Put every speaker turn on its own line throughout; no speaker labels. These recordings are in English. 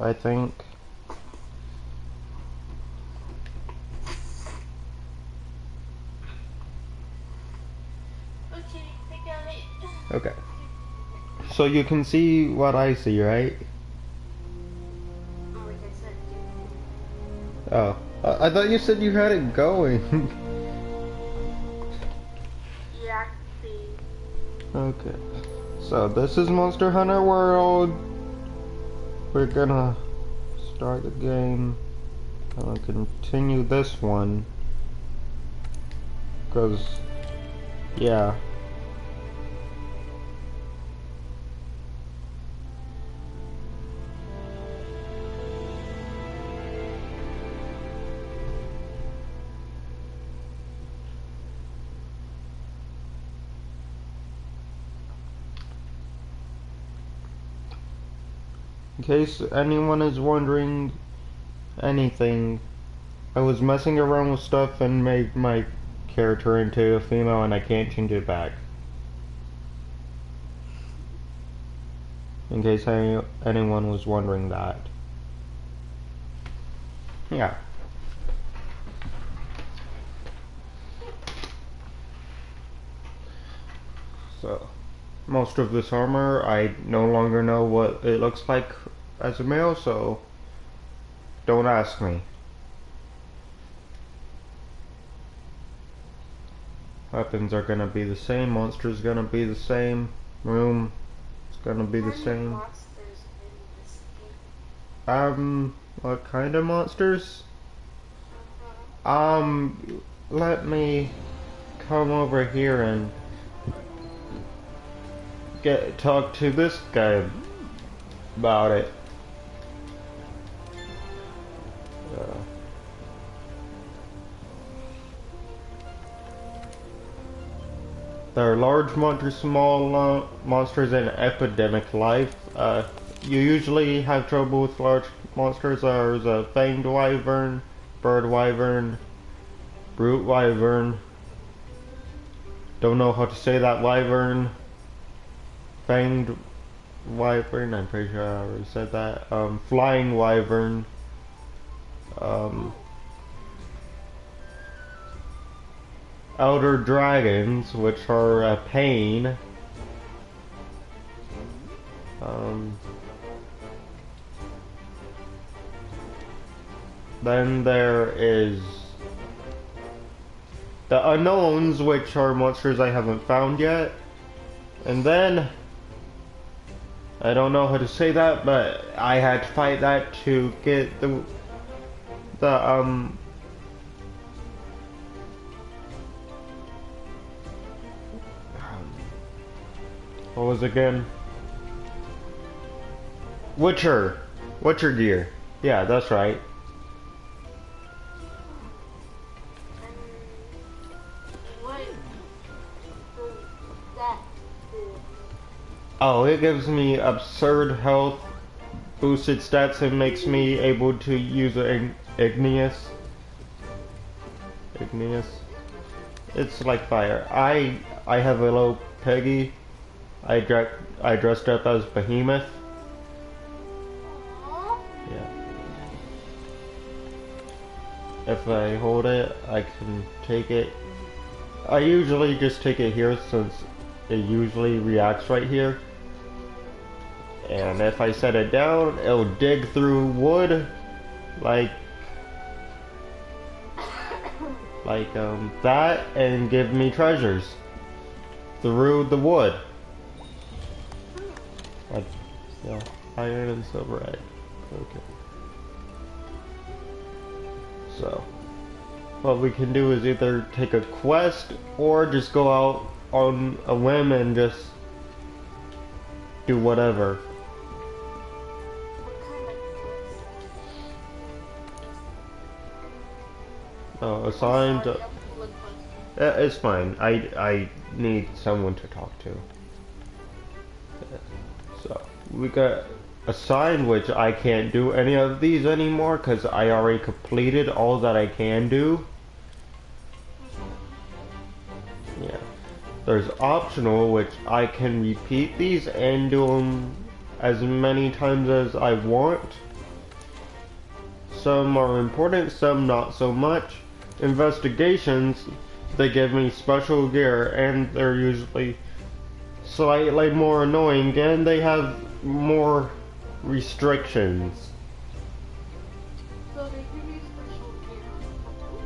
I think.
Okay, I got it.
Okay. So you can see what I see, right?
Like I said,
Oh. I thought you said you had it going.
yeah, I can see.
Okay. So this is Monster Hunter World. We're gonna start the game. I'm gonna continue this one. Because, yeah. In case anyone is wondering anything, I was messing around with stuff and made my character into a female and I can't change it back. In case anyone was wondering that. Yeah. So, most of this armor, I no longer know what it looks like as a male, so don't ask me. Weapons are gonna be the same, monsters gonna be the same, room is gonna be the same.
Monsters in this game.
What kind of monsters? Let me come over here and talk to this guy about it. There are large monsters, small monsters, and epidemic life. You usually have trouble with large monsters. There's a fanged wyvern, bird wyvern, brute wyvern. Don't know how to say that wyvern. Fanged wyvern, I'm pretty sure I already said that. Flying wyvern. Elder dragons, which are a pain. Then there is the unknowns, which are monsters I haven't found yet. And then I don't know how to say that, but I had to fight that to get the what was it again? Witcher gear. Yeah, that's right.
What does that do?
Oh, it gives me absurd health, boosted stats, and makes me able to use Igneous. It's like fire. I have a little Peggy. I dressed up as Behemoth.
Aww.
Yeah. If I hold it, I can take it. I usually just take it here since it usually reacts right here. And if I set it down, it'll dig through wood like that and give me treasures through the wood. Yeah, iron and silver egg. Okay. So, what we can do is either take a quest or just go out on a whim and just do whatever.
What kind of
Oh, assigned.
Sorry,
It's fine. I need someone to talk to. So we got assigned, which I can't do any of these anymore because I already completed all that I can do. Yeah. There's optional, which I can repeat these and do them as many times as I want. some are important, some not so much. Investigations, they give me special gear, and they're usually slightly more annoying, and they have more restrictions.
So they give you special gear.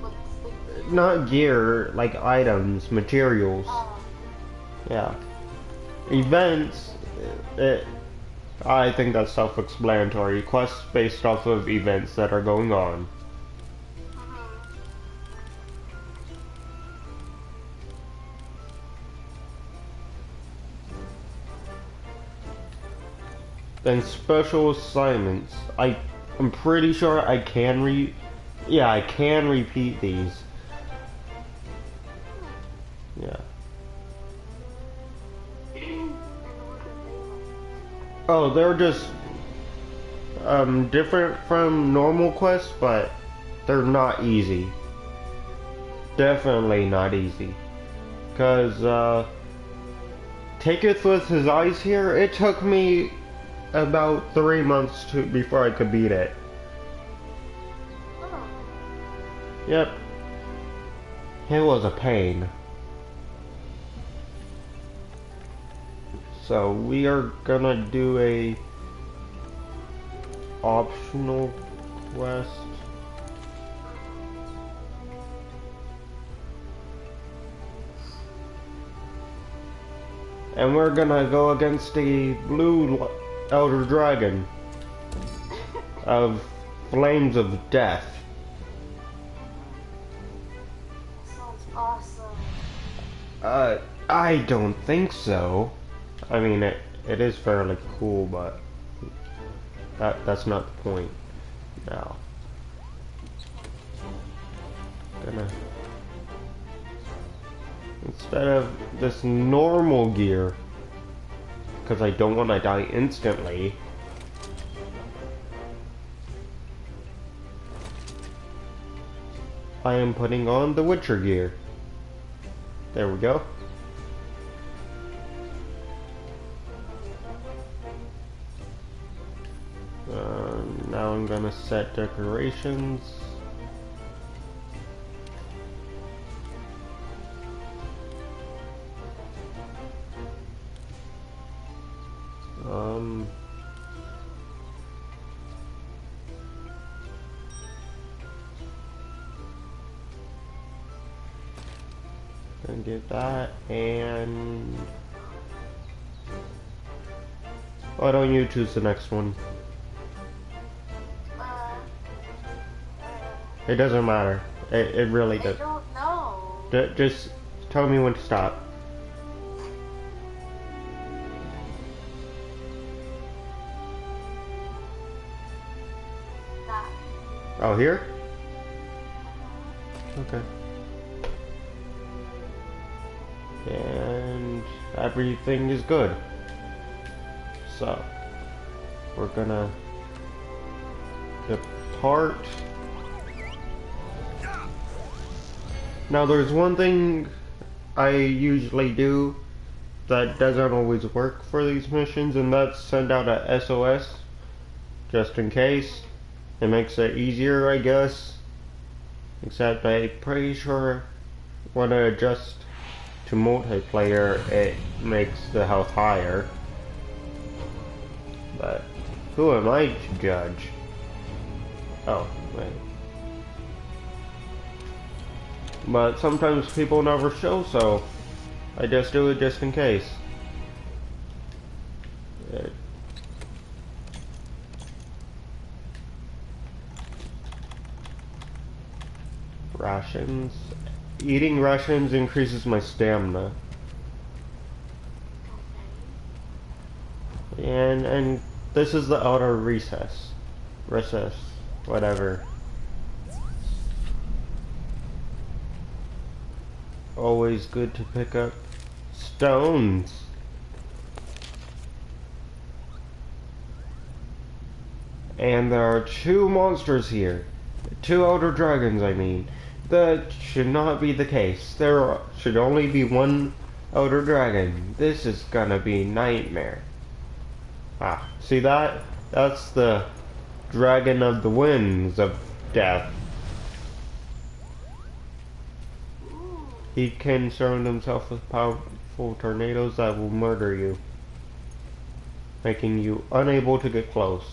What's the gear?
Not gear, like items, materials. Yeah. Events, I think that's self-explanatory. Quests based off of events that are going on. Then special assignments. I'm pretty sure I can I can repeat these. Yeah. Oh, they're just different from normal quests, but they're not easy. Definitely not easy. Cause Taketh with his eyes here, it took me about 3 months before I could beat it. Yep. It was a pain. So we are gonna do a optional quest. And we're gonna go against the blue Elder Dragon of Flames of Death.
Sounds awesome.
I don't think so. I mean, it is fairly cool, but that's not the point. Now, instead of this normal gear, because I don't want to die instantly, I am putting on the Witcher gear. There we go. Now I'm gonna set decorations. And get that, and why don't you choose the next one? It doesn't matter. It really does.
I don't know.
Just tell me when to stop.
That.
Oh, here? Okay. And everything is good. So, we're gonna depart. Now there's one thing I usually do that doesn't always work for these missions, and that's send out a SOS just in case. It makes it easier, I guess. Except I'm pretty sure when I adjust to multiplayer, it makes the health higher. But who am I to judge? Oh, wait. But sometimes people never show, so I just do it just in case. Rations. Eating rations increases my stamina. And this is the outer recess. Recess. Whatever. Always good to pick up stones. And there are 2 monsters here. 2 Elder Dragons, I mean. That should not be the case. There should only be 1 Elder Dragon. This is gonna be nightmare. Ah, see that? That's the Dragon of the Winds of death.
Ooh.
He can surround himself with powerful tornadoes that will murder you, making you unable to get close.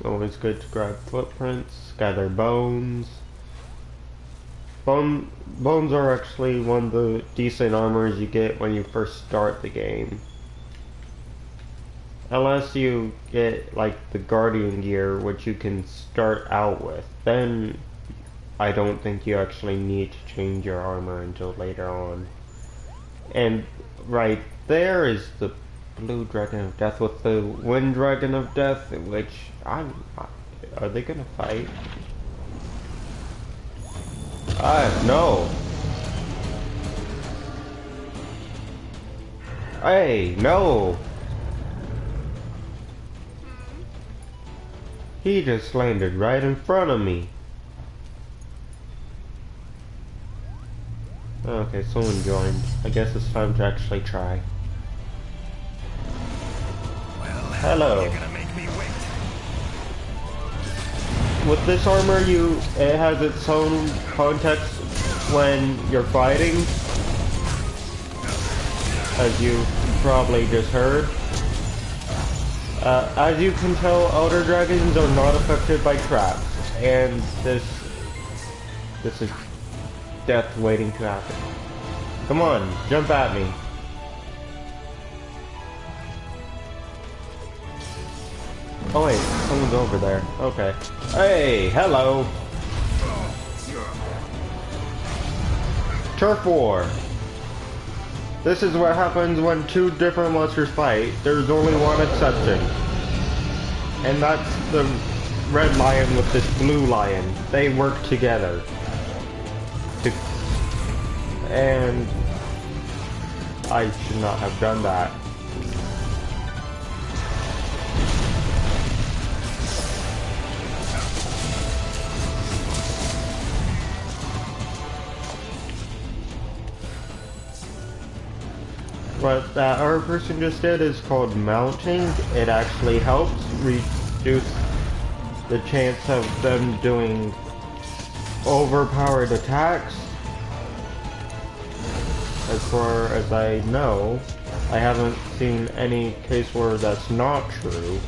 Always good to grab footprints, gather bones. Bones are actually one of the decent armors you get when you first start the game. Unless you get like the Guardian gear, which you can start out with, then I don't think you actually need to change your armor until later on. And right there is the Blue Dragon of Death with the Wind Dragon of Death, which are they gonna fight? No. Hey, no. He just landed right in front of me. Okay, someone joined. I guess it's time to actually try. Hello.
You're gonna make me wait.
With this armor, it has its own context when you're fighting, as you probably just heard. As you can tell, Elder Dragons are not affected by traps, and this is death waiting to happen. Come on, jump at me. Oh wait, someone's over there. Okay. Hey, hello. Turf War. This is what happens when two different monsters fight. There's only one exception. And that's the red lion with this blue lion. They work together. And I should not have done that. What that other person just did is called mounting. It actually helps reduce the chance of them doing overpowered attacks. As far as I know, I haven't seen any case where that's not true.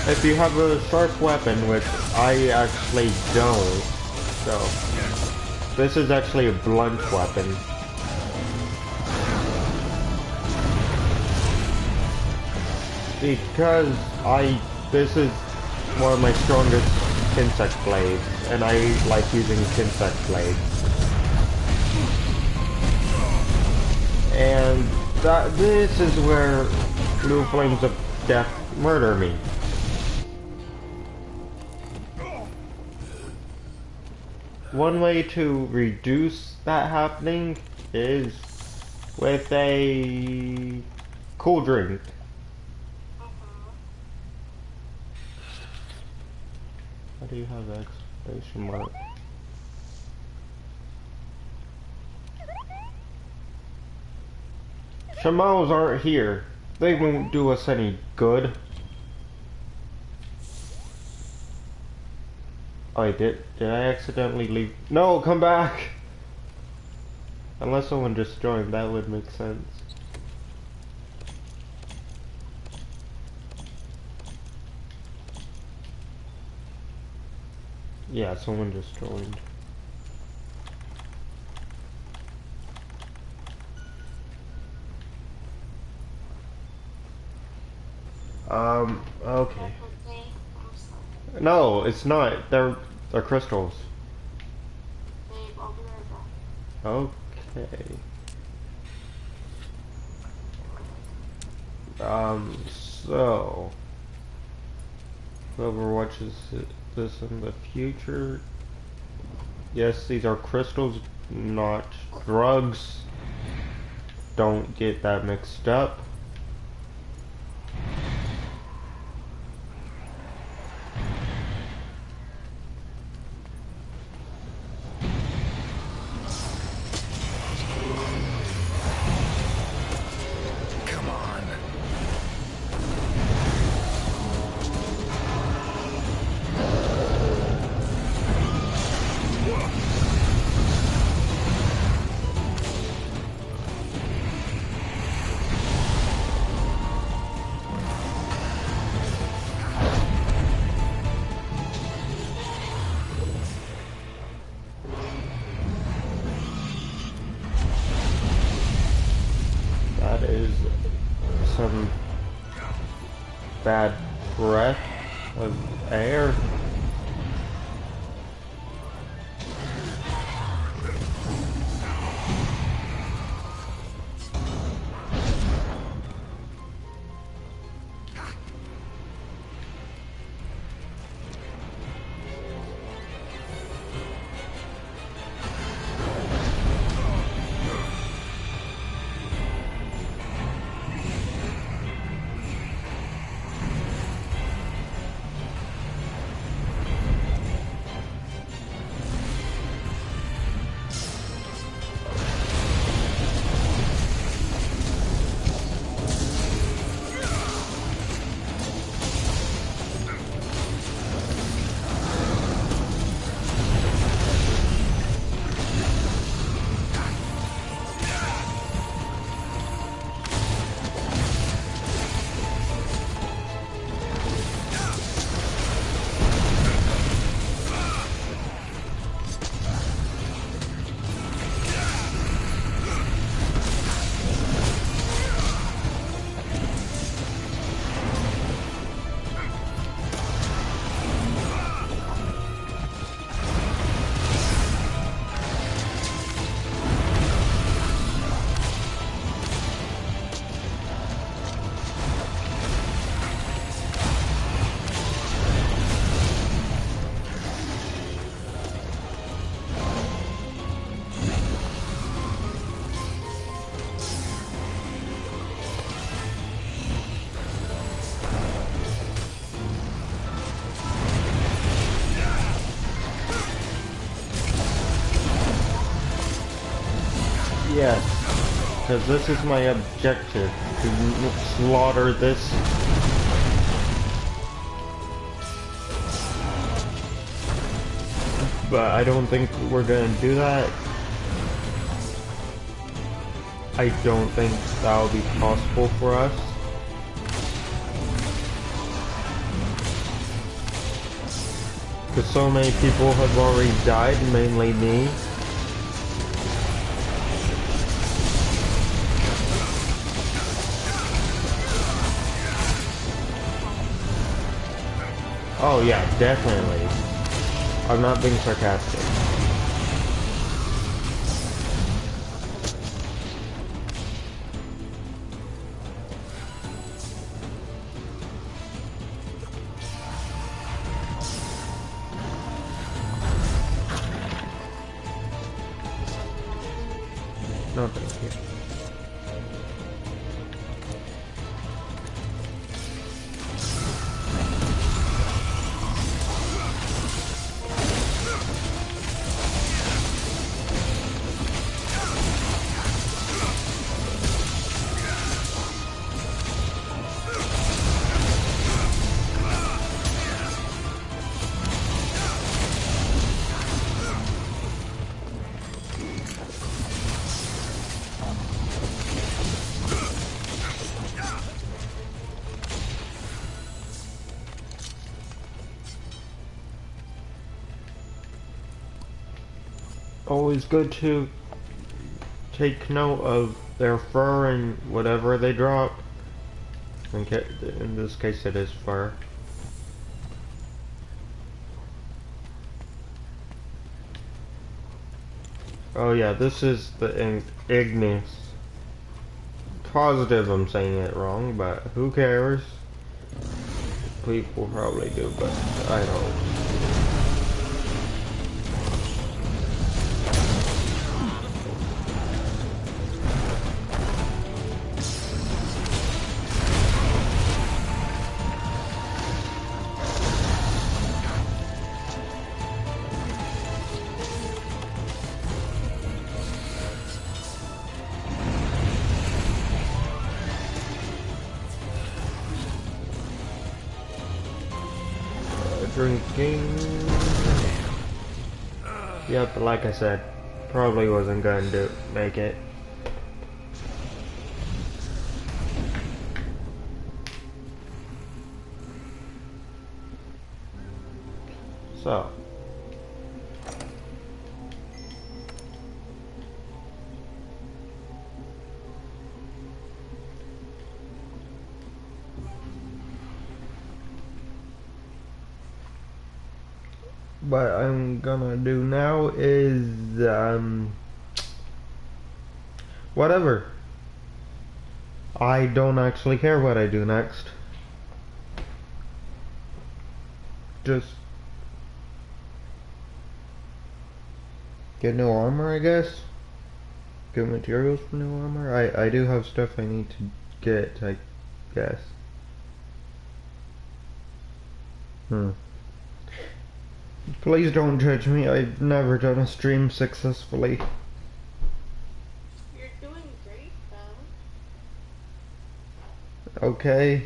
If you have a sharp weapon, which I actually don't, so this is actually a blunt weapon. Because this is one of my strongest insect blades, and I like using insect blades. And this is where blue flames of death murder me. One way to reduce that happening is with a cool drink. How do you have the exclamation mark? Shamals aren't here. They won't do us any good. Oh, did I accidentally leave? No, come back! Unless someone just joined, that would make sense. Yeah, someone just joined. Okay. No, it's not. They're crystals. Okay. So whoever watches this in the future, yes, these are crystals, not drugs. Don't get that mixed up. bad breath of air. Yes, because this is my objective, to slaughter this. But I don't think we're gonna do that. I don't think that'll be possible for us. Because so many people have already died, mainly me. Oh yeah, definitely. I'm not being sarcastic. No, thank you. Always good to take note of their fur and whatever they drop. In this case it is fur. Oh yeah, this is the Ignis. Positive I'm saying it wrong, but who cares? People probably do, but I don't. Drinking. Yep, like I said, probably wasn't going to make it. So. what I'm gonna do now is, whatever. I don't actually care what I do next. Just get new armor, I guess. Get materials for new armor. I do have stuff I need to get, I guess. Please don't judge me. I've never done a stream successfully.
You're doing great, though.
Okay.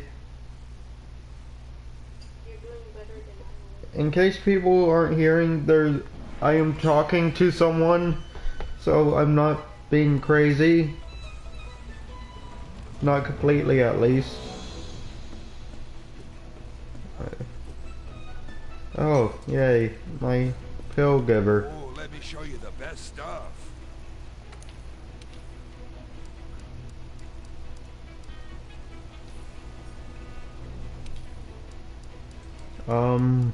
You're doing better than I was.
In case people aren't hearing, I am talking to someone, so I'm not being crazy. Not completely, at least. Oh, yay, my pill giver.
Oh, let me show you the best stuff.
Do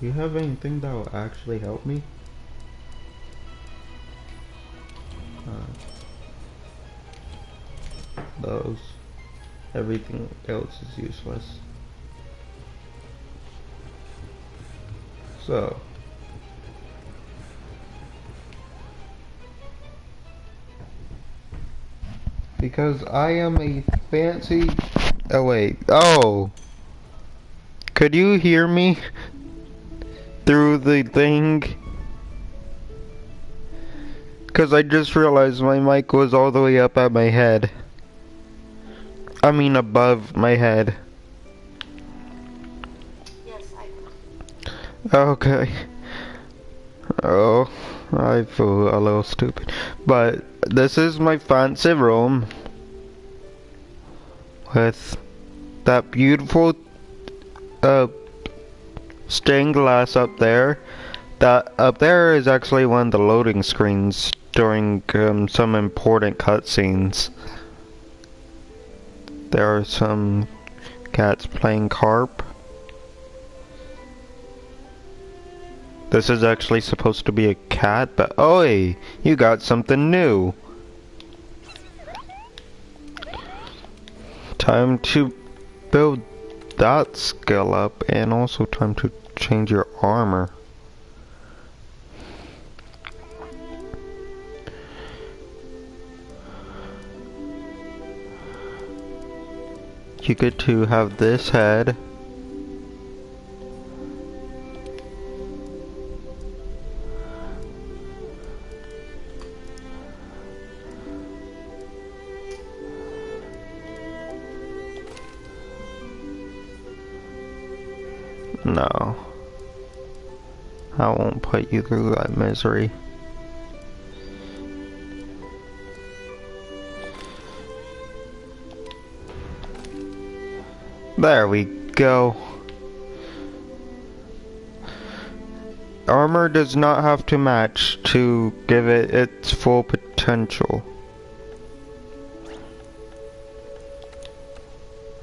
you have anything that will actually help me? Those. Everything else is useless. So. Because I am a fancy... Oh wait. Oh! Could you hear me? Through the thing? Because I just realized my mic was all the way up at my head. I mean above my head.
Yes, I
Okay. Oh, I feel a little stupid. But this is my fancy room. With that beautiful stained glass up there. That up there is actually one of the loading screens during some important cutscenes. There are some cats playing carp. This is actually supposed to be a cat, but oi, you got something new. Time to build that skill up, and also time to change your armor. You get to have this head. No. I won't put you through that misery. There we go. Armor does not have to match to give it its full potential.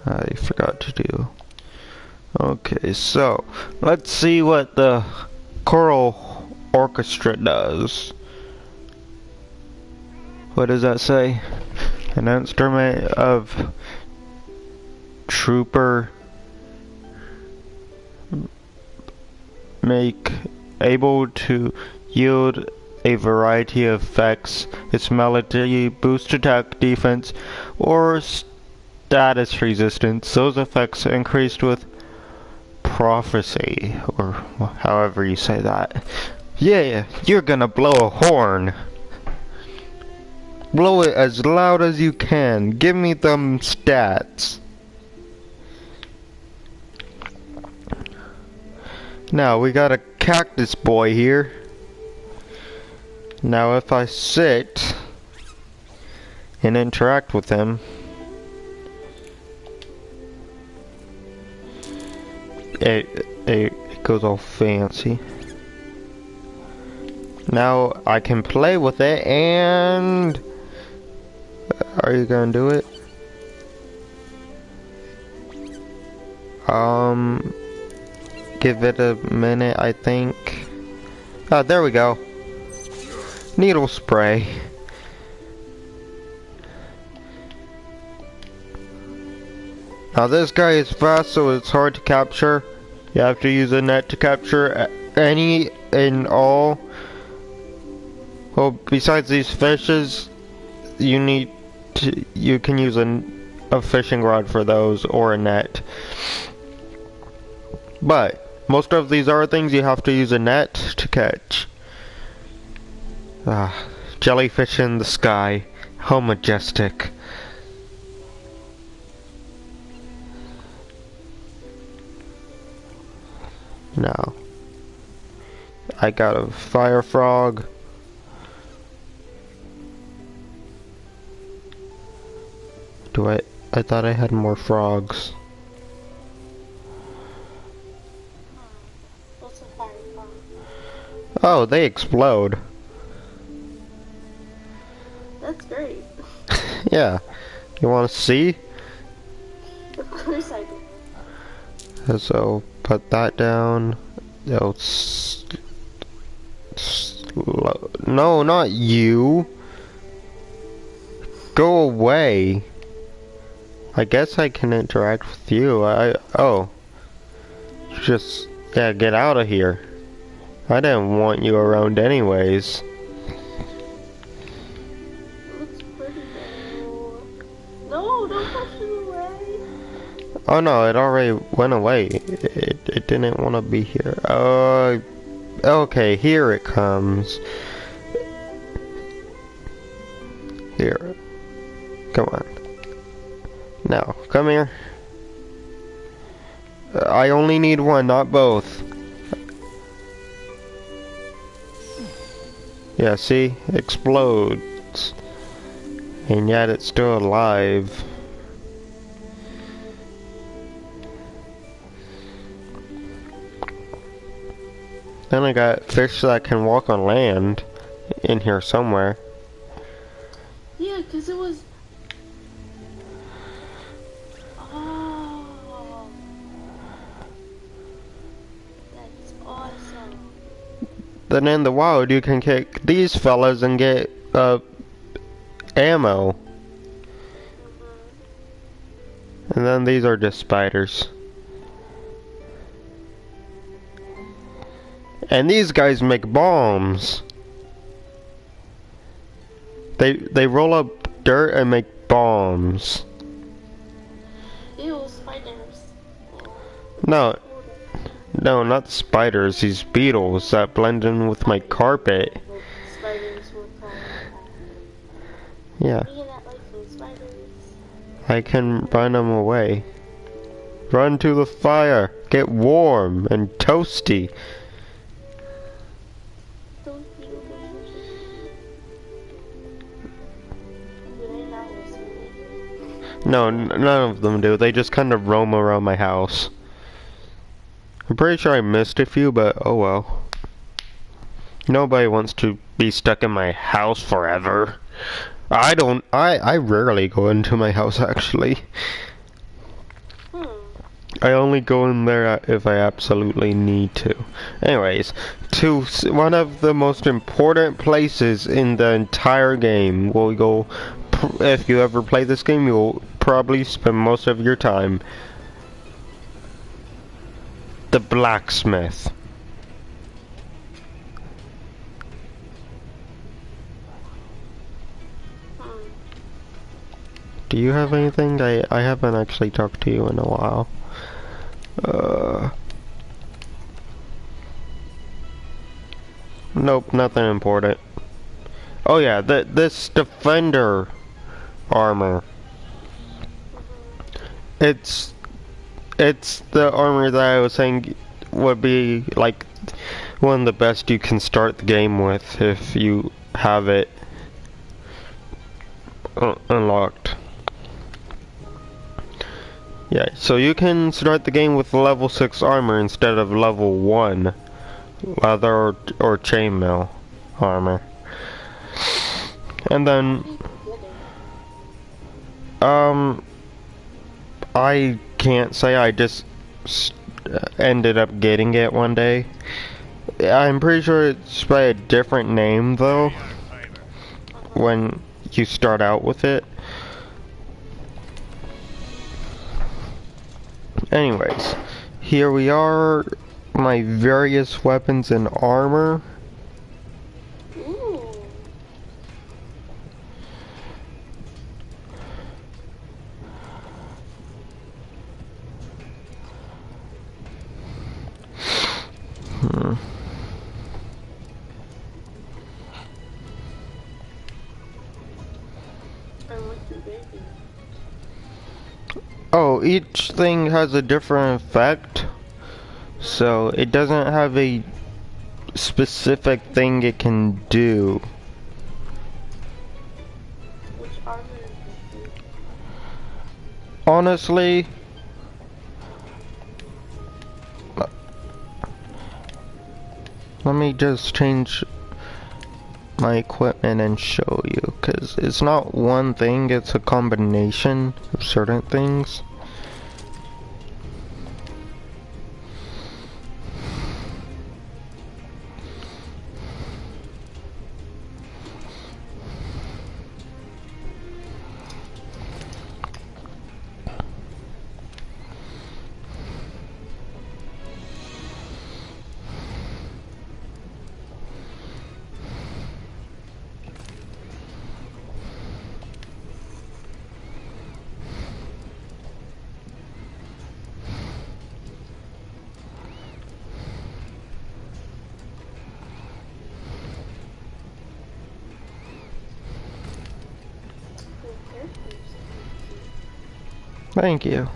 I forgot to do. Okay, so let's see what the choral orchestra does. What does that say? An instrument of trooper make able to yield a variety of effects. Its melody boosts attack, defense, or status resistance. Those effects increased with prophecy, or however you say that. Yeah, you're gonna blow a horn. Blow it as loud as you can. Give me them stats. Now we got a cactus boy here. Now if I sit and interact with him, it goes all fancy. Now I can play with it, and are you gonna do it? give it a minute, I think. Oh, there we go. Needle spray. Now this guy is fast, so it's hard to capture. You have to use a net to capture any and all. Well, besides these fishes, you can use a fishing rod for those or a net. But most of these other things you have to use a net to catch. Ah, jellyfish in the sky. How majestic. Now, I got a fire frog. I thought I had more frogs.
What's a fire frog?
Oh, they explode.
That's great.
Yeah. You want to see?
Of course I do.
So, put that down. No, not you. Go away. I guess I can interact with you. Oh. Just, yeah, get out of here. I didn't want you around anyways.
It looks pretty though. No, don't push it away.
Oh no, it already went away. It didn't want to be here. Okay, here it comes. Here. Come on. Now, come here. I only need one, not both. Yeah, see? Explodes. And yet it's still alive. Then I got fish that can walk on land in here somewhere.
Yeah, because it was... Oh. That's awesome.
Then in the wild you can kick these fellas and get ammo. And then these are just spiders. And these guys make bombs. They roll up dirt and make bombs.
Ew, spiders.
No, not the spiders. These beetles that blend in with my carpet.
Spiders were called.
Yeah,
Me and that like those spiders.
I can run them away. Run to the fire. Get warm and toasty.
Those people. Do they not listen?
No, none of them do. They just kind of roam around my house. I'm pretty sure I missed a few, but oh well. Nobody wants to be stuck in my house forever. I rarely go into my house actually. I only go in there if I absolutely need to. Anyways, to one of the most important places in the entire game. We'll go, if you ever play this game, you'll probably spend most of your time. The blacksmith. Do you have anything? I haven't actually talked to you in a while. Nope, nothing important. Oh yeah, this defender armor. It's the armor that I was saying would be like one of the best you can start the game with if you have it unlocked. Yeah, so you can start the game with level 6 armor instead of level 1 leather or chainmail armor. And then I can't say, I just ended up getting it one day. I'm pretty sure it's by a different name though when you start out with it. Anyways, here we are, my various weapons and armor.
Ooh. I like your baby.
Oh, each thing has a different effect, so it doesn't have a specific thing it can do.
Which armor is this?
Honestly, let me just change my equipment and show you, because it's not one thing, it's a combination of certain things.
Your character's cute.
Thank you.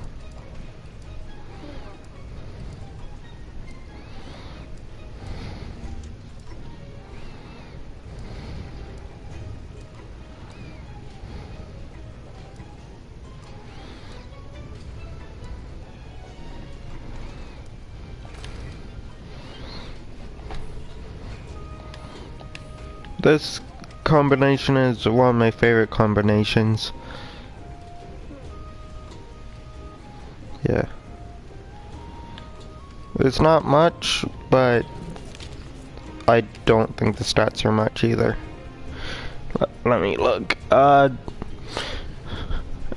This combination is one of my favorite combinations. Yeah. It's not much, but I don't think the stats are much either. Let me look.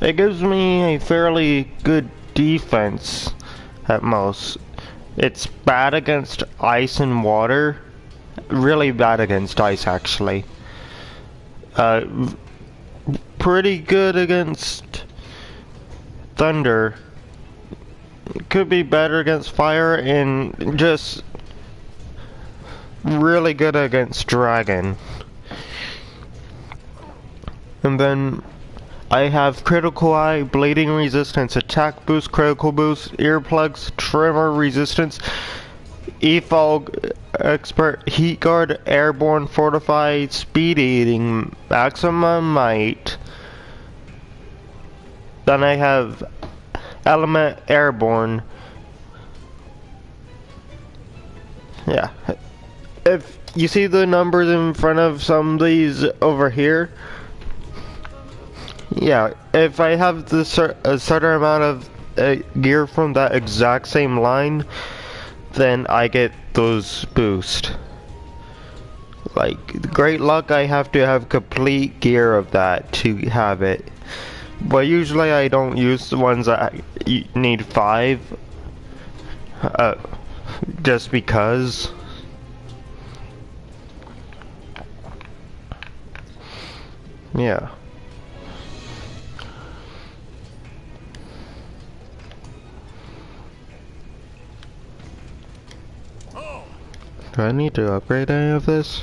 It gives me a fairly good defense at most. It's bad against ice and water. Really bad against ice, actually. Pretty good against thunder. Could be better against fire, and just really good against dragon. And then I have critical eye, bleeding resistance, attack boost, critical boost, earplugs, tremor resistance, E-fog expert, heat guard, airborne, fortified, speed eating, maximum might. Then I have element airborne. Yeah. If you see the numbers in front of some of these over here, yeah, if I have a certain amount of gear from that exact same line, then I get those boosts. Like, great luck, I have to have complete gear of that to have it. But usually I don't use the ones that need 5. Just because. Yeah. Do I need to upgrade any of this?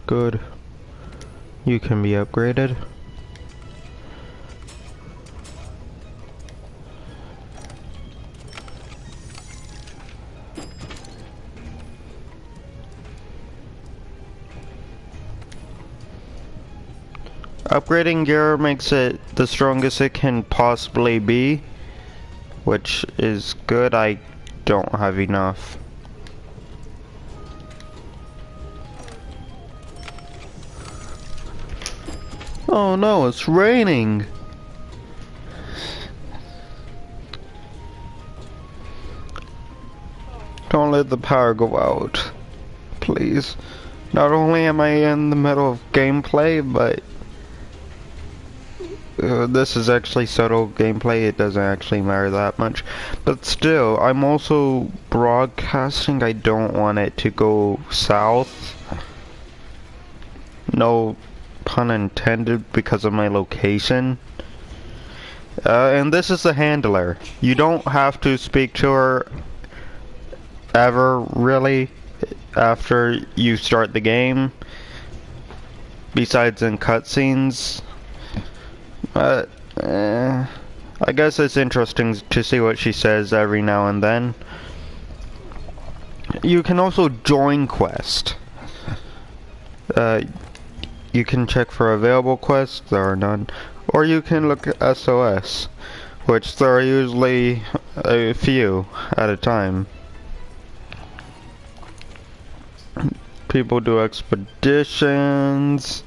Good. You can be upgraded. Upgrading gear makes it the strongest it can possibly be, which is good. I don't have enough. Oh no, it's raining. Don't let the power go out, please. Not only am I in the middle of gameplay, but this is actually subtle gameplay. It doesn't actually matter that much. But still, I'm also broadcasting. I don't want it to go south. No pun intended because of my location. And this is the handler. You don't have to speak to her ever, really, after you start the game. Besides in cutscenes. I guess it's interesting to see what she says every now and then. You can also join quest. You can check for available quests, there are none. Or you can look at SOS, which there are usually a few at a time. People do expeditions,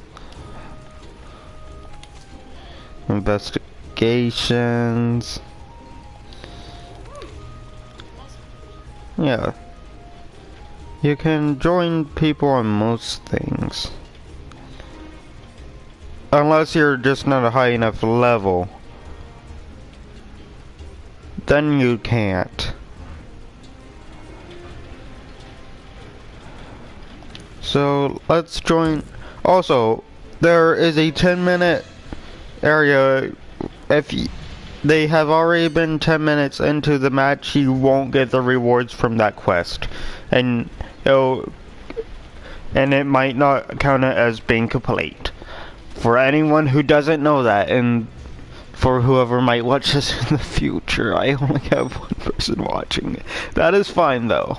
investigations. Yeah. You can join people on most things. Unless you're just not a high enough level. Then you can't. So let's join. Also, there is a 10-minute area. If they have already been 10 minutes into the match, you won't get the rewards from that quest, and it might not count it as being complete. For anyone who doesn't know that, and for whoever might watch this in the future, I only have one person watching. That is fine though.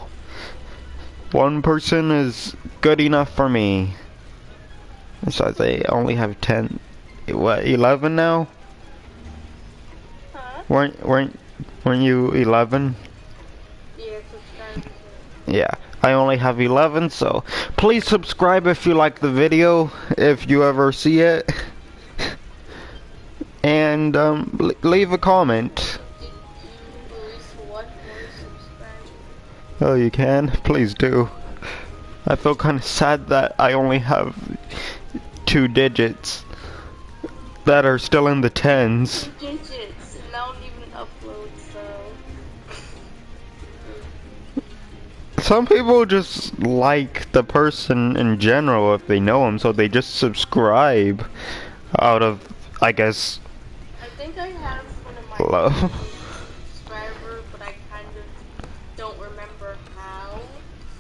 One person is good enough for me. Besides, I only have 10. What, 11 now?
Huh?
Weren't you 11?
Yeah, subscribe.
Yeah, I only have 11, so please subscribe if you like the video, if you ever see it. And leave a comment.
Did you release one more subscriber?
Oh, you can? Please do. I feel kind of sad that I only have 2 digits that are still in the tens.
Digits, and I don't even upload, so.
Some people just like the person in general if they know him, so they just subscribe out of, I guess,
I think I have one of my
love.
subscriber, but I kind of don't remember how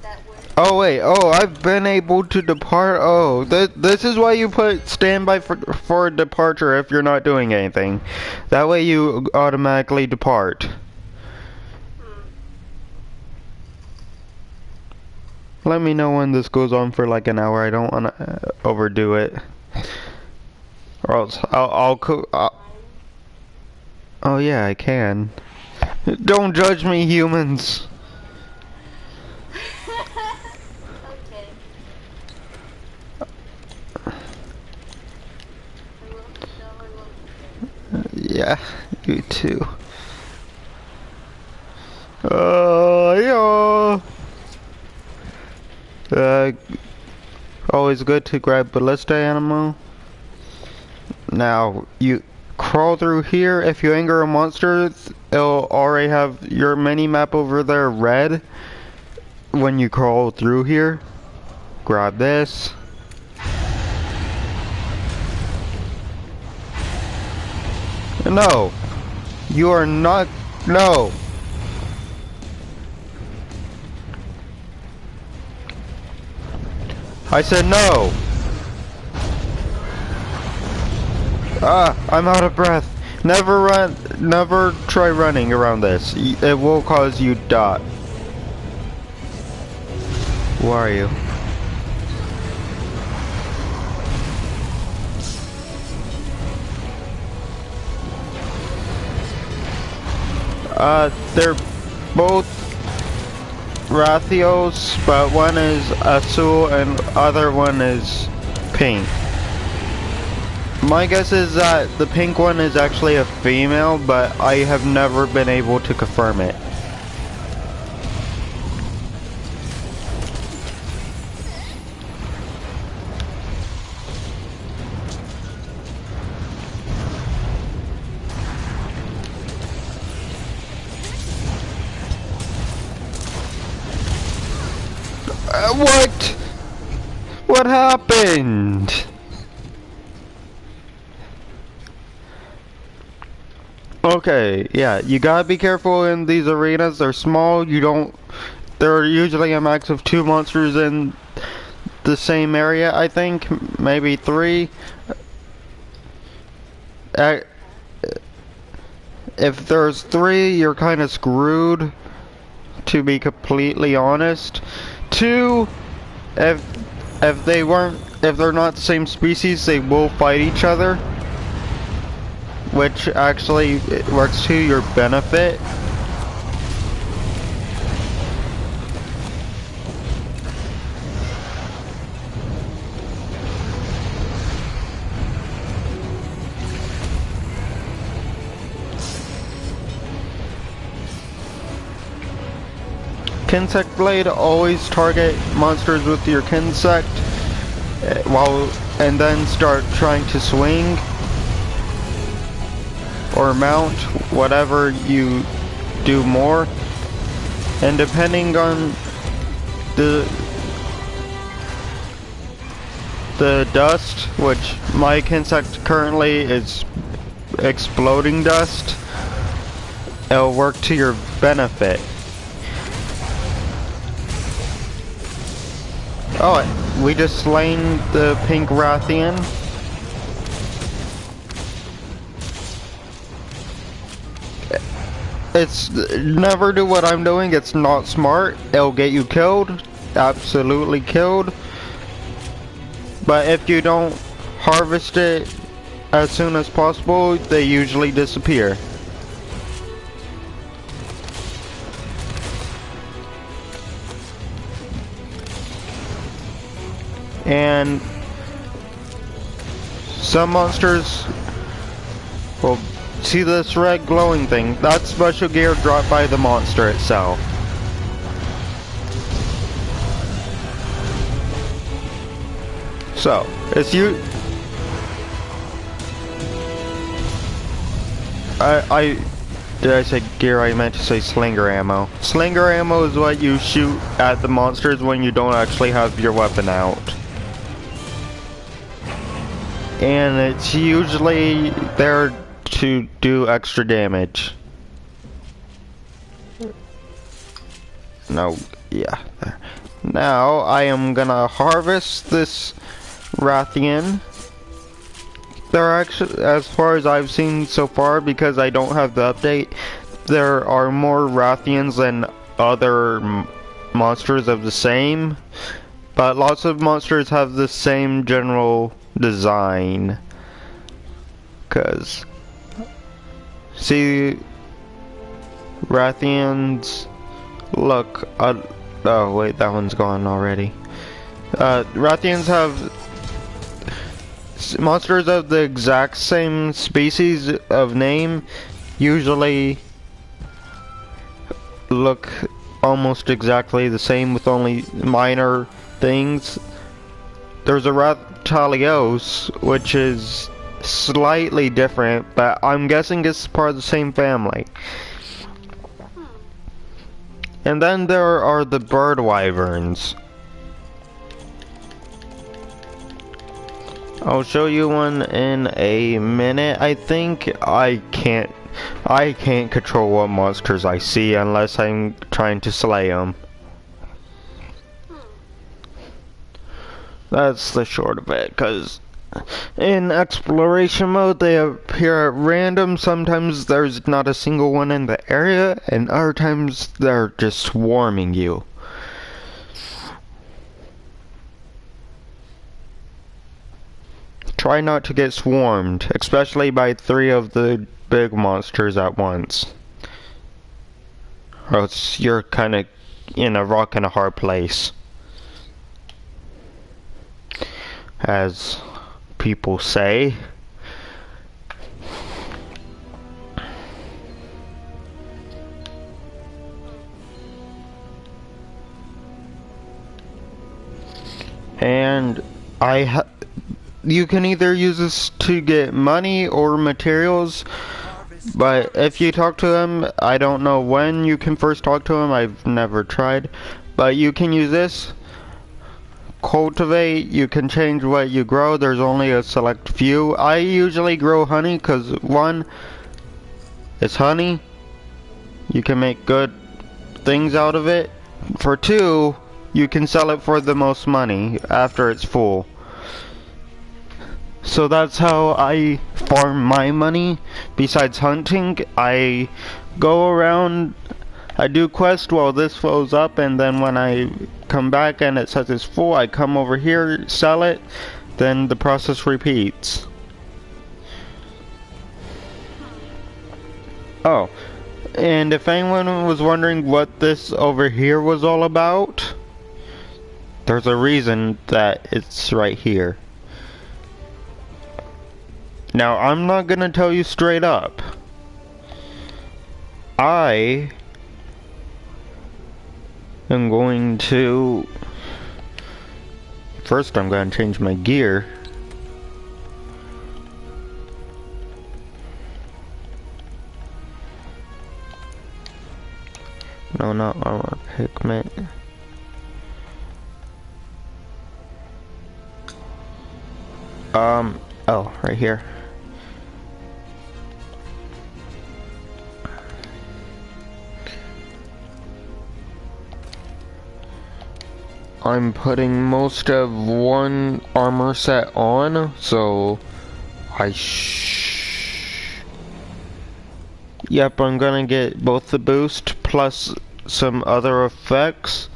that works.
Oh wait, oh, I've been able to depart. Oh, this is why you put standby for departure if you're not doing anything. That way you automatically depart. Let me know when this goes on for like an hour. I don't want to overdo it. Or else I'll oh yeah, I can. Don't judge me, humans.
Okay.
Yeah, you too. Yeah. Always good to grab ballista ammo. Now, you crawl through here. If you anger a monster, it'll already have your mini-map over there red when you crawl through here. Grab this. No! You are not... No! I said no! Ah, I'm out of breath. Never try running around this. It will cause you dot. Where are you? They're both Rathios, but one is Azul and other one is pink. My guess is that the pink one is actually a female, but I have never been able to confirm it. What? What happened? Okay, yeah, you gotta be careful in these arenas. They're small. There are usually a max of 2 monsters in the same area, I think. Maybe 3. Uh, if there's 3, you're kind of screwed, to be completely honest. 2, if they're not the same species, they will fight each other, which actually works to your benefit. Kinsect Blade, always target monsters with your Kinsect and then start trying to swing or mount, whatever you do more. And depending on the dust, which my Kinsect currently is exploding dust, it'll work to your benefit. Oh, we just slain the pink Rathian. It's never do what I'm doing. It's not smart. It'll get you killed, absolutely killed. But if you don't harvest it as soon as possible, they usually disappear. And some monsters will see this red glowing thing. That's special gear dropped by the monster itself. So, it's you. Did I say gear? I meant to say slinger ammo. Slinger ammo is what you shoot at the monsters when you don't actually have your weapon out. And it's usually there to do extra damage. No, yeah. Now I am gonna harvest this Rathian. There are actually, as far as I've seen so far, because I don't have the update, there are more Rathians than other monsters of the same. But lots of monsters have the same general design. Cause see, Rathians look. Oh wait, that one's gone already. Rathians have monsters of the exact same species of name. Usually look almost exactly the same with only minor things. There's a Rathalos, which is slightly different, but I'm guessing it's part of the same family. And then there are the bird wyverns. I'll show you one in a minute. I think I can't control what monsters I see unless I'm trying to slay them. That's the short of it, because in exploration mode they appear at random. Sometimes there's not a single one in the area, and other times they're just swarming you. Try not to get swarmed, especially by 3 of the big monsters at once. Or else you're kind of in a rock and a hard place, as people say. and you can either use this to get money or materials. But if you talk to him, I don't know when you can first talk to him. I've never tried, but you can use this. Cultivate, you can change what you grow. There's only a select few. I usually grow honey because one, it's honey. You can make good things out of it. For two, you can sell it for the most money after it's full. So that's how I farm my money. Besides hunting, I go around, I do quests while this fills up, and then when I come back and it says it's full, I come over here, sell it, then the process repeats. Oh, and if anyone was wondering what this over here was all about, there's a reason that it's right here. Now, I'm not gonna tell you straight up. I am going to... First, I'm gonna change my gear. No, not armor pigment. Oh, right here. I'm putting most of one armor set on, so Yep, I'm gonna get both the boost plus some other effects,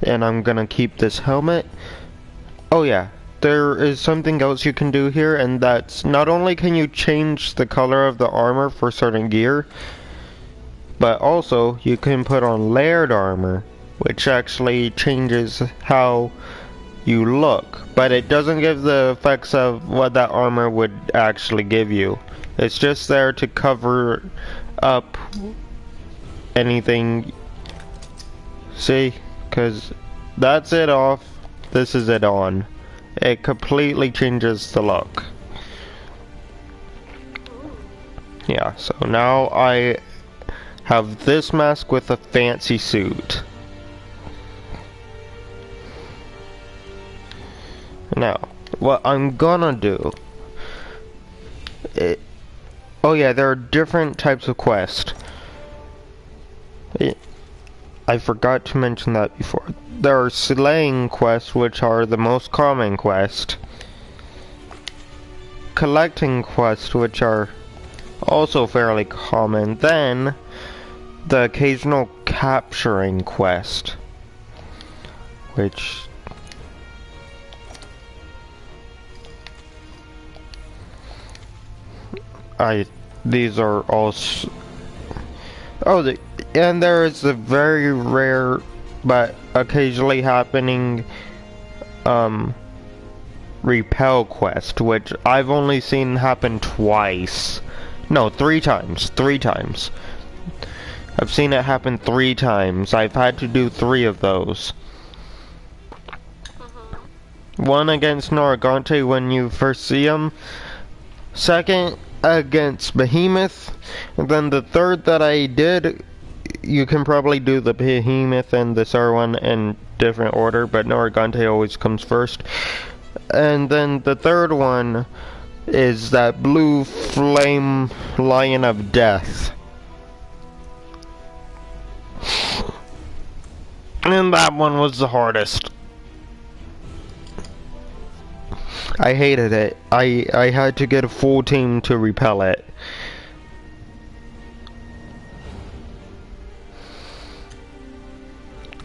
and I'm gonna keep this helmet. Oh yeah, there is something else you can do here, and that's not only can you change the color of the armor for certain gear, but also you can put on layered armor, which actually changes how you look, but it doesn't give the effects of what that armor would actually give you. It's just there to cover up anything. See? Because that's it off, this is it on. It completely changes the look. Yeah, so now I have this mask with a fancy suit. Now, what I'm gonna do... oh yeah, there are different types of quests. I forgot to mention that before. There are slaying quests, which are the most common quest. Collecting quests, which are also fairly common. Then, the occasional capturing quest, which... these are all... and there is a very rare, but occasionally happening, repel quest, which I've only seen happen twice. No, 3 times. 3 times. I've seen it happen 3 times. I've had to do 3 of those. One against Noragante when you first see him. Second against Behemoth, and then the third that I did, you can probably do the Behemoth and the Sarwan in different order, but Noragante always comes first. And then the third one is that blue flame lion of death. And that one was the hardest. I hated it. I had to get a full team to repel it.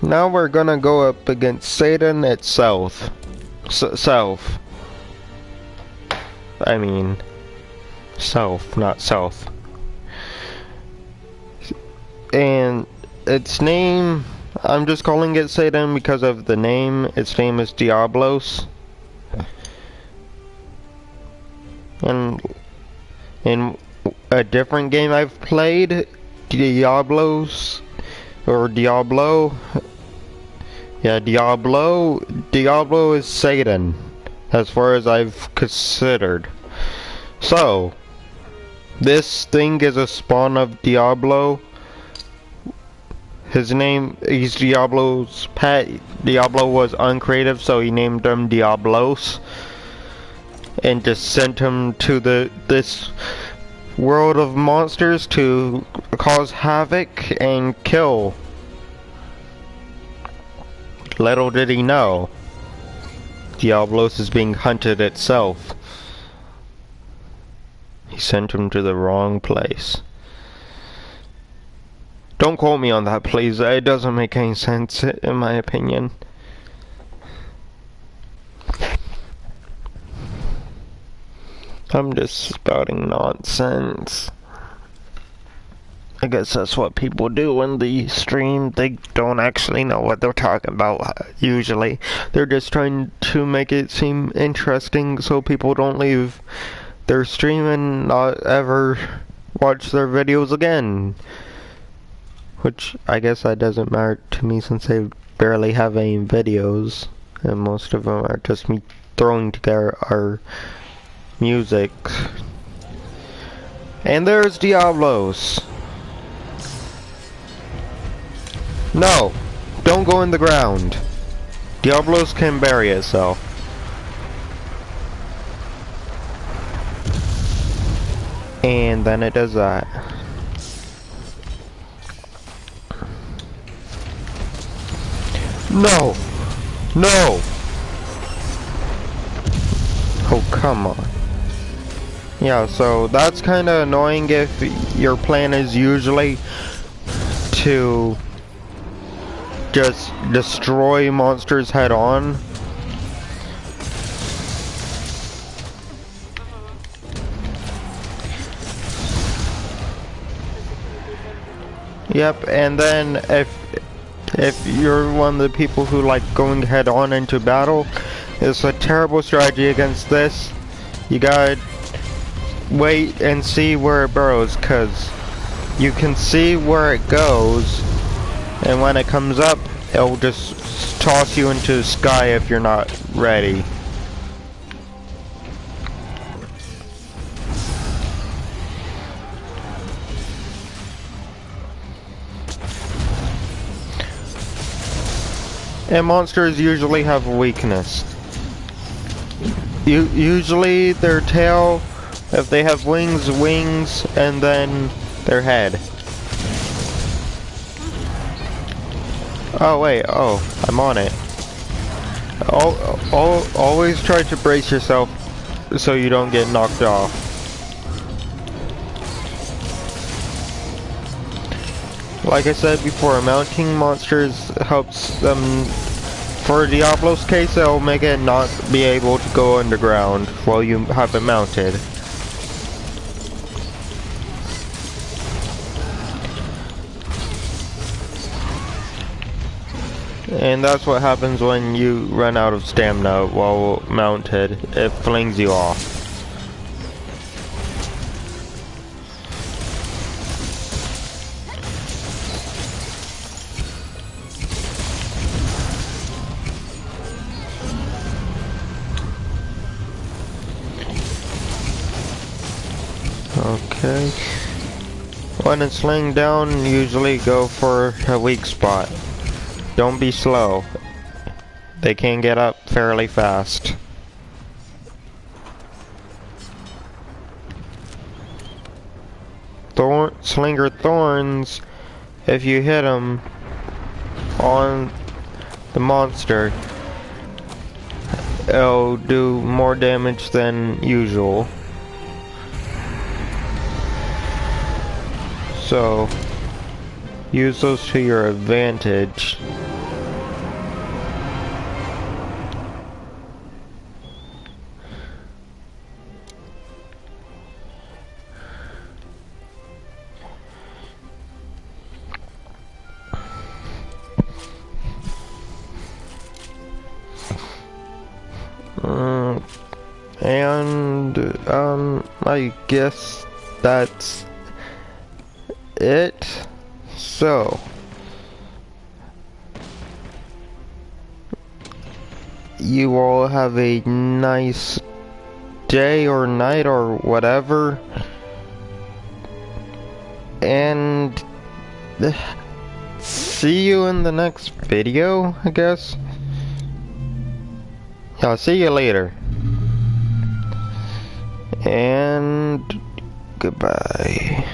Now we're gonna go up against Satan itself. Self. I mean, self, not self. And its name, I'm just calling it Satan because of the name. Its name is Diablos. And in a different game I've played, Diablos, or Diablo, Yeah, Diablo is Satan, as far as I've considered. So, this thing is a spawn of Diablo. He's Diablo's pet. Diablo was uncreative, so he named him Diablos. And just sent him to this world of monsters to cause havoc and kill. Little did he know, Diablos is being hunted itself. He sent him to the wrong place. Don't quote me on that, please. It doesn't make any sense, in my opinion. I'm just spouting nonsense. I guess that's what people do in the stream. They don't actually know what they're talking about, usually. They're just trying to make it seem interesting so people don't leave their stream and not ever watch their videos again. Which, I guess that doesn't matter to me since they barely have any videos. And most of them are just me throwing together our music. And there's Diablos. No, don't go in the ground. Diablos can bury itself. And then it does that. No! No! Oh, come on. Yeah, so that's kind of annoying if your plan is usually to just destroy monsters head on. Yep, and then if you're one of the people who like going head on into battle, it's a terrible strategy against this. You gotta wait and see where it burrows, cause you can see where it goes, and when it comes up, it'll just toss you into the sky if you're not ready. And monsters usually have a weakness. Usually their tail, if they have wings, and then their head. Oh wait, oh, I'm on it. Always try to brace yourself so you don't get knocked off. Like I said before, mounting monsters helps them. For Diablo's case, it'll make it not be able to go underground while you have it mounted. And that's what happens when you run out of stamina while mounted. It flings you off. Okay. When it's laying down, usually go for a weak spot. Don't be slow. They can get up fairly fast. Slinger thorns, if you hit them on the monster, it'll do more damage than usual. So, use those to your advantage. I guess that's it. So, you all have a nice day or night or whatever. And see you in the next video, I guess. I'll see you later. And goodbye.